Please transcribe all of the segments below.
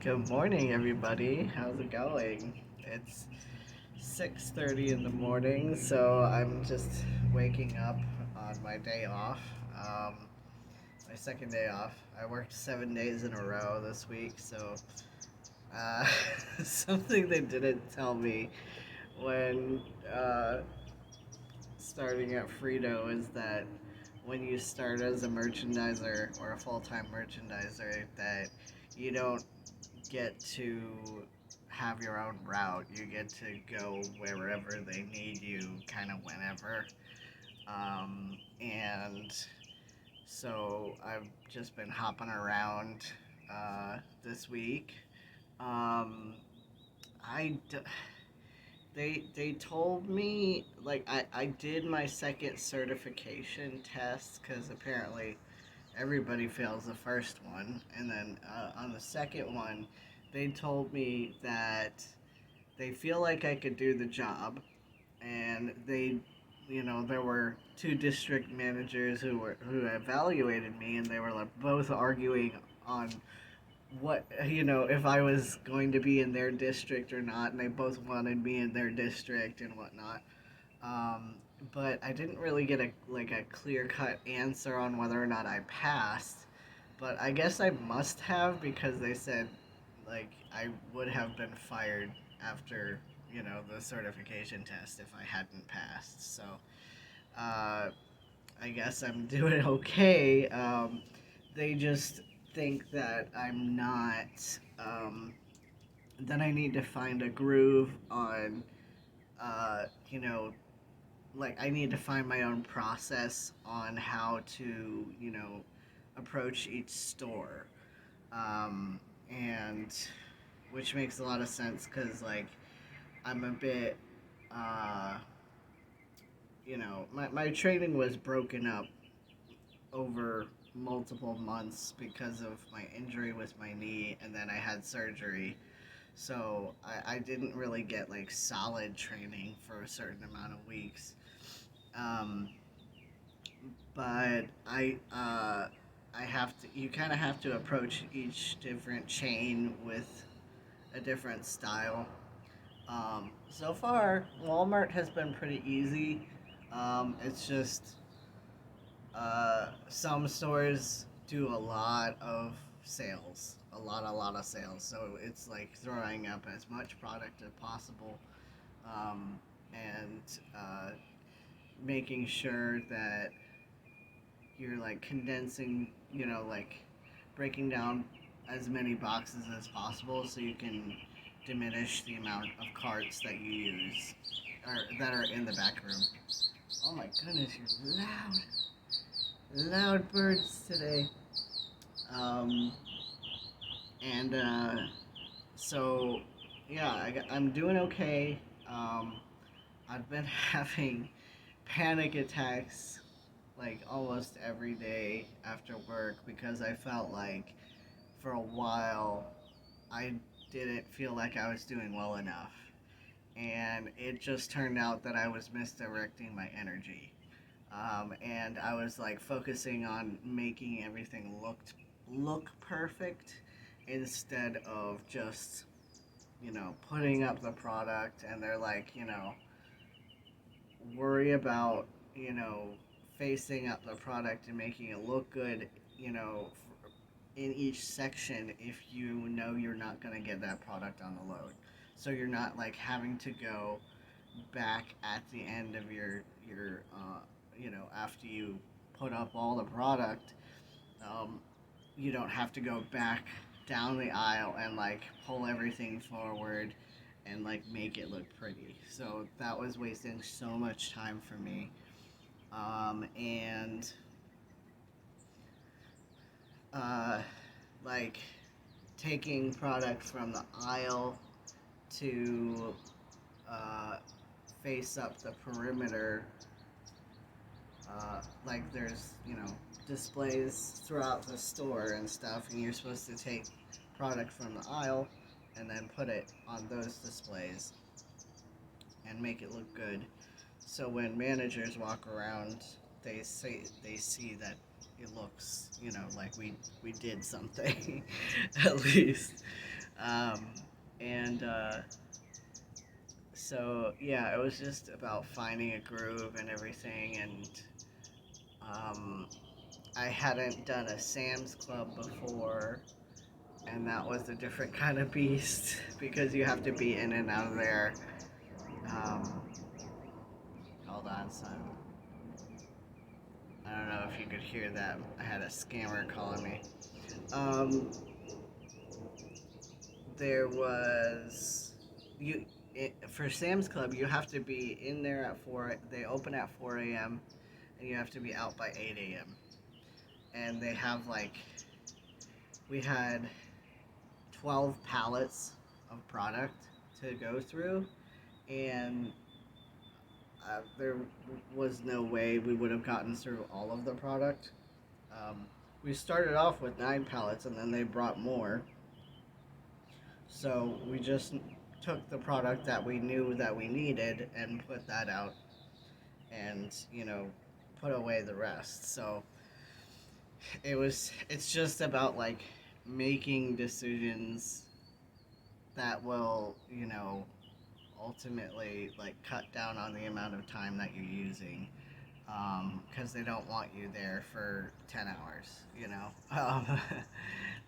Good morning, everybody. How's it going? It's 6:30 in the morning, so I'm just waking up on my day off. My second day off. I worked 7 days in a row this week, so uh, something they didn't tell me when starting at Frito is that when you start as a merchandiser or a full-time merchandiser, that you don't get to have your own route. You get to go wherever they need you, kind of whenever. And so I've just been hopping around this week. Um, I d- they told me like I did my second certification test because apparently everybody fails the first one, and then on the second one, they told me that they feel like I could do the job, and there were two district managers who evaluated me, and they were like both arguing on what if I was going to be in their district or not, and they both wanted me in their district and whatnot. Um, but I didn't really get a clear cut answer on whether or not I passed. But I guess I must have because they said like I would have been fired after the certification test if I hadn't passed. So uh, I guess I'm doing okay. They just think that I'm not. That I need to find a groove on. Uh, you know, like I need to find my own process on how to approach each store, and which makes a lot of sense because like I'm a bit uh, my training was broken up over multiple months because of my injury with my knee, and then I had surgery. So I didn't really get like solid training for a certain amount of weeks. um, but I have to. You kind of have to approach each different chain with a different style. So far, Walmart has been pretty easy. It's just some stores do a lot of sales, a lot of sales. So it's like throwing up as much product as possible, and making sure that you're like condensing, like breaking down as many boxes as possible so you can diminish the amount of carts that you use or that are in the back room. Oh my goodness, you're loud, loud birds today. Um, and so, yeah, I'm doing okay. I've been having panic attacks like almost every day after work because I felt like for a while I didn't feel like I was doing well enough. And it just turned out that I was misdirecting my energy. And I was like focusing on making everything look perfect instead of just putting up the product. And they're like worry about you know facing up the product and making it look good you know in each section if you know you're not going to get that product on the load, so you're not like having to go back at the end of your after you put up all the product. um, you don't have to go back down the aisle and like pull everything forward and like make it look pretty. So that was wasting so much time for me. And uh, like taking product from the aisle to uh, face up the perimeter. Like there's displays throughout the store and stuff, and you're supposed to take product from the aisle and then put it on those displays and make it look good. So when managers walk around, they see that it looks like we did something at least. um, and so yeah, it was just about finding a groove and everything, and um, I hadn't done a Sam's Club before, and that was a different kind of beast because you have to be in and out of there. Um, hold on, son. I don't know if you could hear that. I had a scammer calling me. Um, there was you for Sam's Club. You have to be in there at 4. They open at 4 a.m. and you have to be out by 8 a.m. And they have like we had 12 pallets of product to go through, and there was no way we would have gotten through all of the product. Um, we started off with 9 pallets, and then they brought more. So we just took the product that we knew that we needed and put that out, and put away the rest. So it's just about like making decisions that will ultimately like cut down on the amount of time that you're using, because they don't want you there for 10 hours.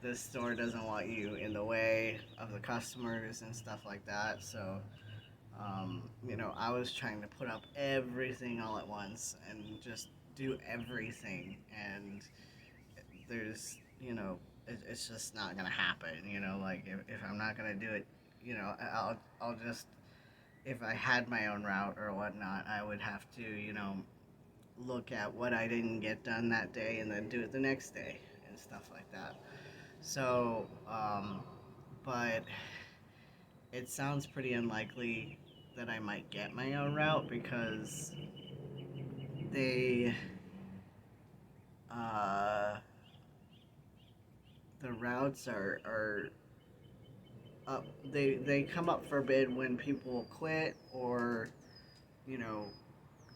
The store doesn't want you in the way of the customers and stuff like that. So I was trying to put up everything all at once and just do everything, and there's it's just not gonna happen. Like if I'm not gonna do it, I'll just, if I had my own route or whatnot, I would have to look at what I didn't get done that day and then do it the next day and stuff like that. So but it sounds pretty unlikely that I might get my own route because they uh, the routes are up. They come up for bid when people quit or you know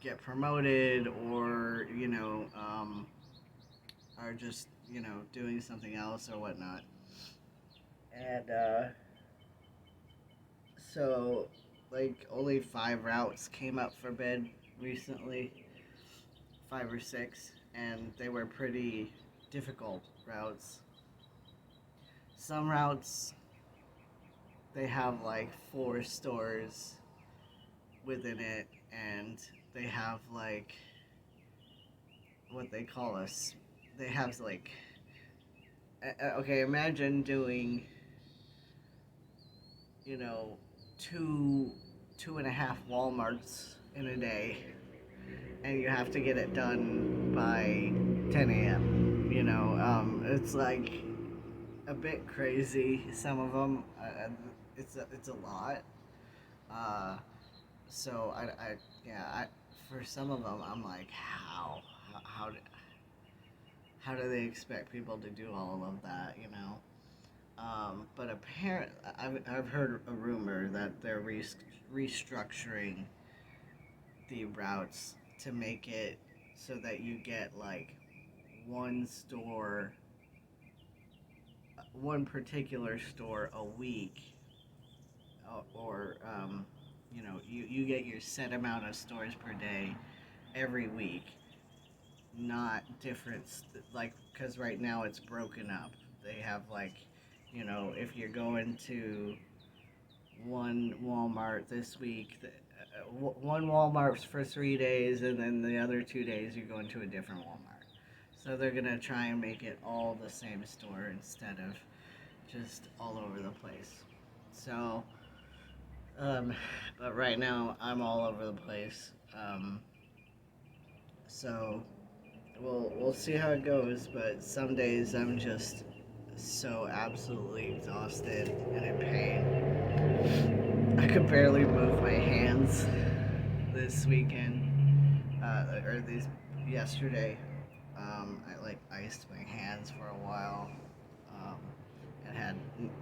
get promoted or are just doing something else or whatnot. And so like only 5 routes came up for bid recently, 5 or 6, and they were pretty difficult routes. Some routes they have like 4 stores within it, and they have like what they call us. They have like okay, imagine doing you know two and a half Walmarts in a day, and you have to get it done by 10 a.m. It's like a bit crazy. Some of them, it's a lot. Uh, so yeah, for some of them, I'm like, how do they expect people to do all of that? But apparently, I've heard a rumor that they're restructuring the routes to make it so that you get like one store, one particular store a week, or you get your set amount of stores per day every week, not different, like, because right now it's broken up. They have like, if you're going to one Walmart this week, one Walmart's for 3 days, and then the other 2 days you're going to a different Walmart. So they're gonna try and make it all the same store instead of just all over the place. So, but right now I'm all over the place. So we'll see how it goes. But some days I'm just so absolutely exhausted and in pain. I could barely move my hands this weekend, or this yesterday. I like iced my hands for a while, um, and had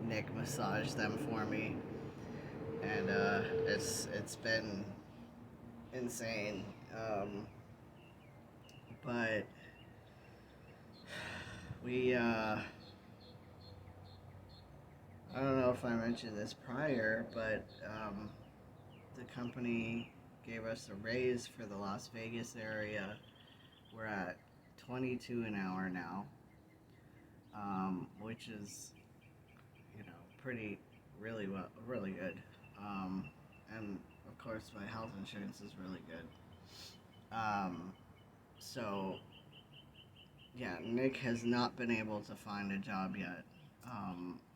Nick massage them for me, and it's been insane. But we I don't know. know if I mentioned this prior, but the company gave us a raise for the Las Vegas area. We're at 22 an hour now, which is, pretty, really good. Um, and of course, my health insurance is really good. So, yeah, Nick has not been able to find a job yet.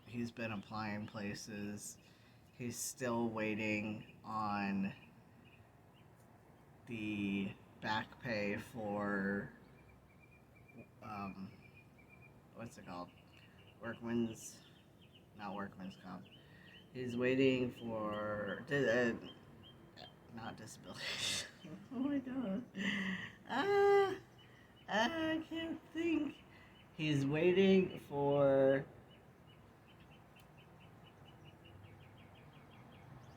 He's been applying places. He's still waiting on the back pay for, um, what's it called? Workman's, not workman's comp. He's waiting for, not disability. Oh my god. Ah, I can't think. He's waiting for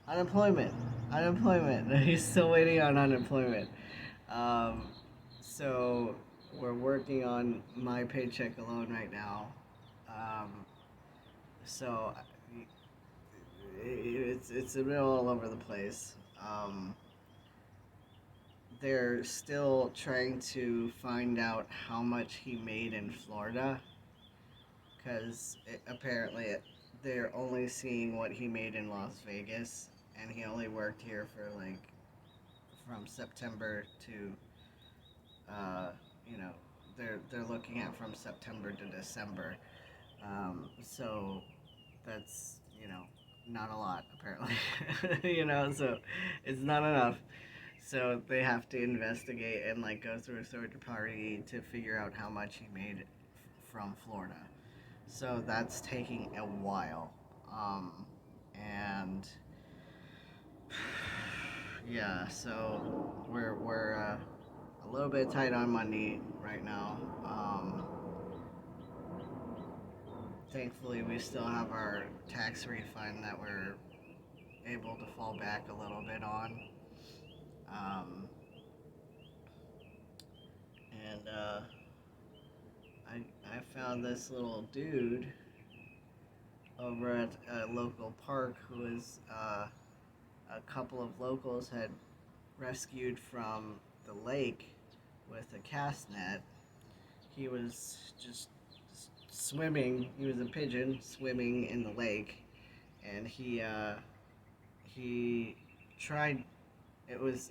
unemployment. Unemployment. He's still waiting on unemployment. Um, so we're working on my paycheck alone right now. Um, so it's a bit all over the place. They're still trying to find out how much he made in Florida, because apparently they're only seeing what he made in Las Vegas, and he only worked here for like from September to, uh, you know, they're looking at from September to December. So that's, not a lot apparently. So it's not enough. So they have to investigate and like go through a third party to figure out how much he made from Florida. So that's taking a while. And yeah, so we're a little bit tight on money right now. Thankfully, we still have our tax refund that we're able to fall back a little bit on. Um, and I found this little dude over at a local park who was a couple of locals had rescued from the lake with a cast net. He was just swimming. He was a pigeon swimming in the lake, and he tried. It was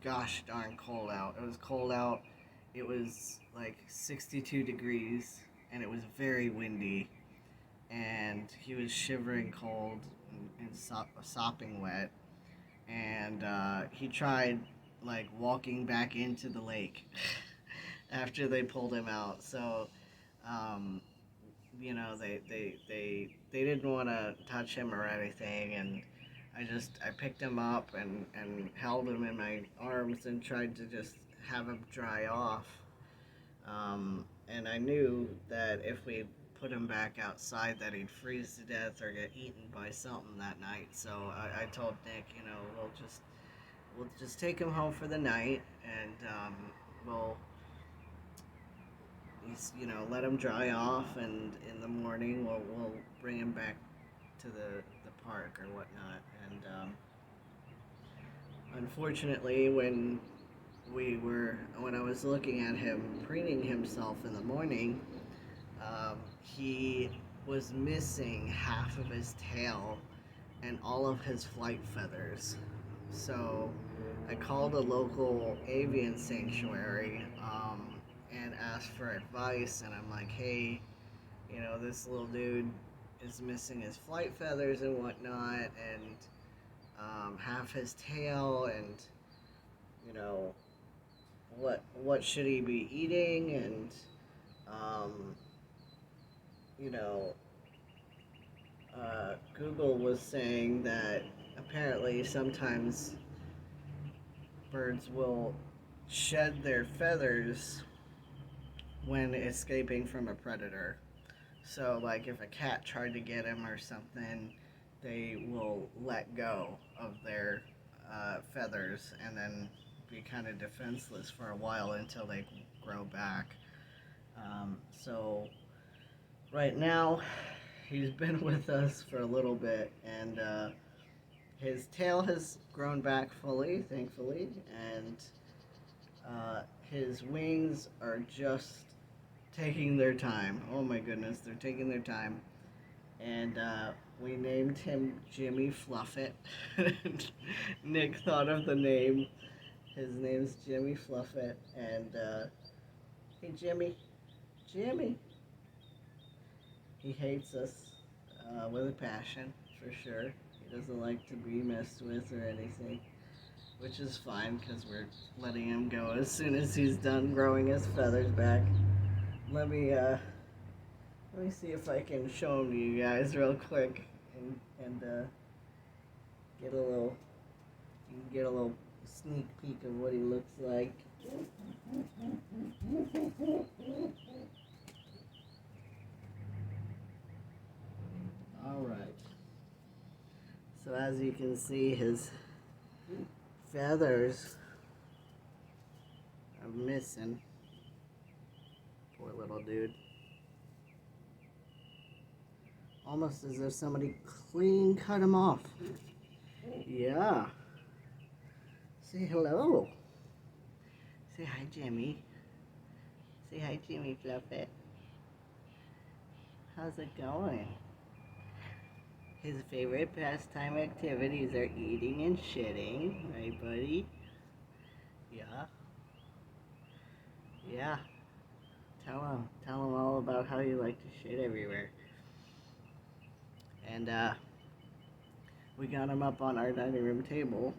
gosh darn cold out. It was cold out. It was like 62 degrees, and it was very windy, and he was shivering cold and sopping wet. And he tried like walking back into the lake after they pulled him out. So, um, they didn't want to touch him or anything, and I picked him up and held him in my arms and tried to just have him dry off. And I knew that if we put him back outside, that he'd freeze to death or get eaten by something that night. So I told Nick, we'll just take him home for the night, and we'll let him dry off, and in the morning we'll bring him back to the park or whatnot. And unfortunately, when I was looking at him preening himself in the morning, he was missing half of his tail and all of his flight feathers. So I called a local avian sanctuary, and asked for advice, and I'm like, hey, this little dude is missing his flight feathers and whatnot, and half his tail, and what should he be eating, and um, you know Google was saying that apparently sometimes birds will shed their feathers when escaping from a predator. So, like, if a cat tried to get him or something, they will let go of their feathers and then be kind of defenseless for a while until they grow back. So, right now, he's been with us for a little bit, and his tail has grown back fully, thankfully, and his wings are just taking their time. Oh my goodness, they're taking their time. And we named him Jimmy Fluffet. Nick thought of the name. His name's Jimmy Fluffet, and hey Jimmy, Jimmy. He hates us with a passion, for sure. He doesn't like to be messed with or anything, which is fine because we're letting him go as soon as he's done growing his feathers back. Let me see if I can show him to you guys real quick and get a little sneak peek of what he looks like. All right. So as you can see, his feathers are missing. Poor little dude. Almost as if somebody clean cut him off. Yeah. Say hello. Say hi, Jimmy. Say hi, Jimmy Fluffet. How's it going? His favorite pastime activities are eating and shitting, right, buddy? Yeah. Yeah. Tell him all about how you like to shit everywhere. And we got him up on our dining room table.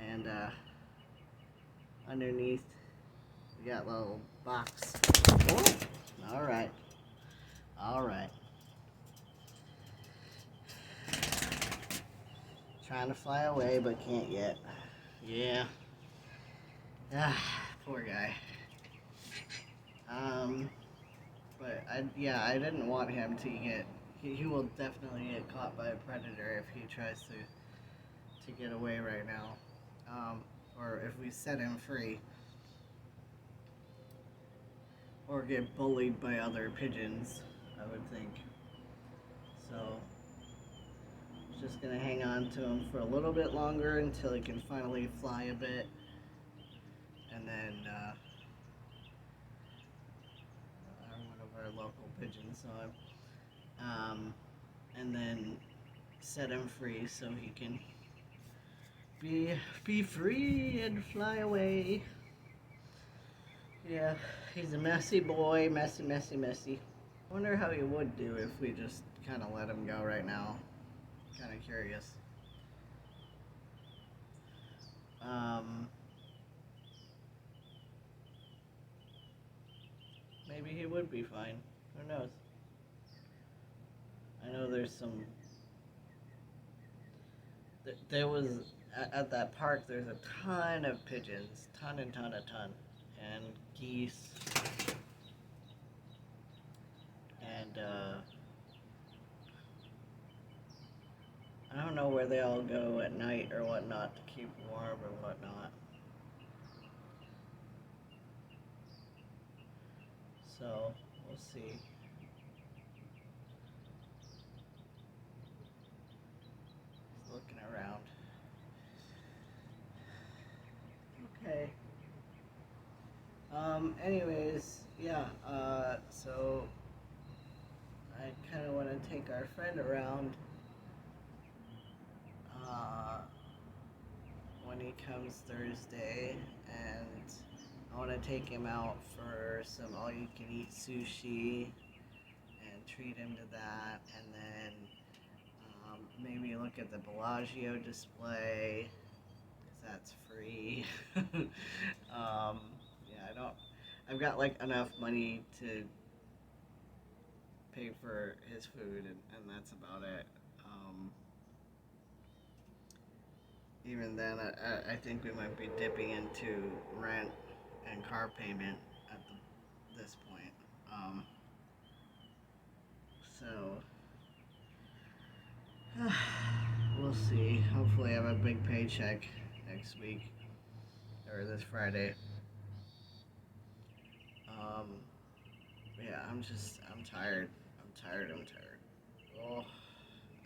And underneath, we got a little box. Oh, all right. All right. Trying to fly away, but can't yet. Yeah. Poor guy. But I didn't want him to get. He will definitely get caught by a predator if he tries to get away right now. Or if we set him free. Or get bullied by other pigeons, I would think. So, just gonna hang on to him for a little bit longer until he can finally fly a bit. And then, one of our local pigeons saw him. And then set him free so he can be free and fly away. Yeah, he's a messy boy, messy. I wonder how he would do if we just kind of let him go right now. Kind of curious. Maybe he would be fine. Who knows? I know there's some. There was at that park. There's a ton of pigeons, ton, and geese, and I don't know where they all go at night or whatnot to keep warm or whatnot. So we'll see. Just looking around. Okay. Anyways, yeah, so I kind of want to take our friend around when he comes Thursday, and I want to take him out for some all-you-can-eat sushi and treat him to that, and then maybe look at the Bellagio display, because that's free. Yeah, I've got like enough money to pay for his food, and that's about it. Even then, I think we might be dipping into rent and car payment at this point. So, we'll see. Hopefully I have a big paycheck next week, or this Friday. yeah, I'm tired. I'm tired. Oh,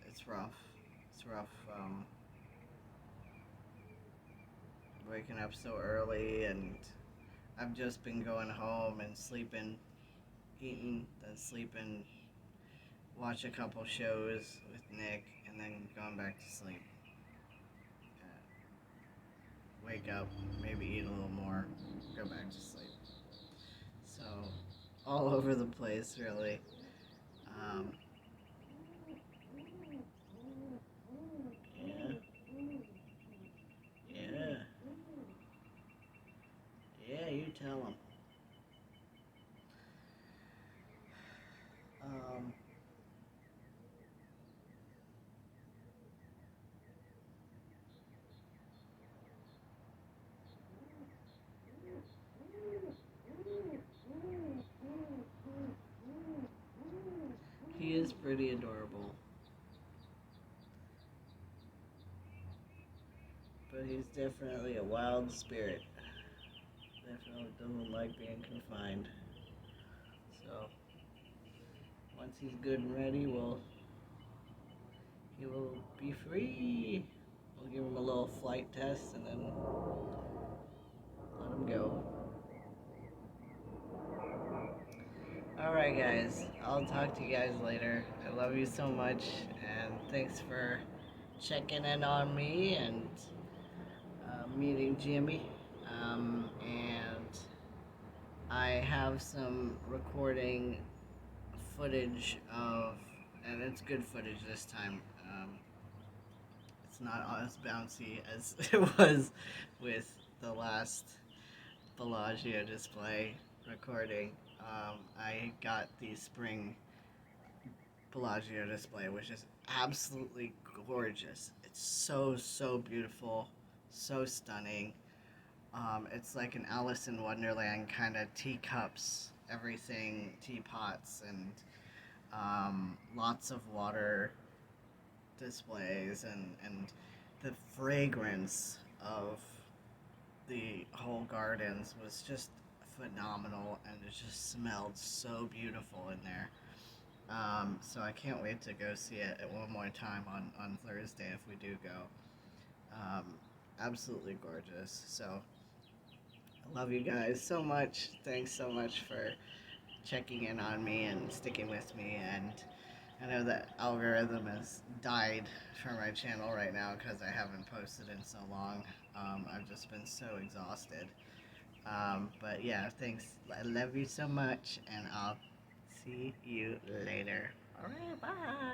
it's rough. It's rough. Waking up so early, and I've just been going home and sleeping, eating, then sleeping, watch a couple shows with Nick, and then going back to sleep. Wake up, maybe eat a little more, go back to sleep. So, all over the place, really. Um, yeah, yeah, yeah. You tell him. Um, he is pretty adorable, but he's definitely a wild spirit. Definitely doesn't like being confined. So once he's good and ready, he will be free. We'll give him a little flight test and then let him go. All right, guys. I'll talk to you guys later. I love you so much, and thanks for checking in on me and meeting Jimmy. And I have some recording footage of, and it's good footage this time. It's not as bouncy as it was with the last Bellagio display recording. I got the spring Bellagio display, which is absolutely gorgeous. It's so beautiful, so stunning. It's like an Alice in Wonderland kind of teacups, everything, teapots, and lots of water displays, and the fragrance of the whole gardens was just phenomenal, and it just smelled so beautiful in there. So I can't wait to go see it one more time on Thursday if we do go. Um, Absolutely gorgeous. So I love you guys so much. Thanks so much for checking in on me and sticking with me. And I know that algorithm has died for my channel right now because I haven't posted in so long. I've just been so exhausted. But yeah, thanks. I love you so much, and I'll see you later. All right, bye.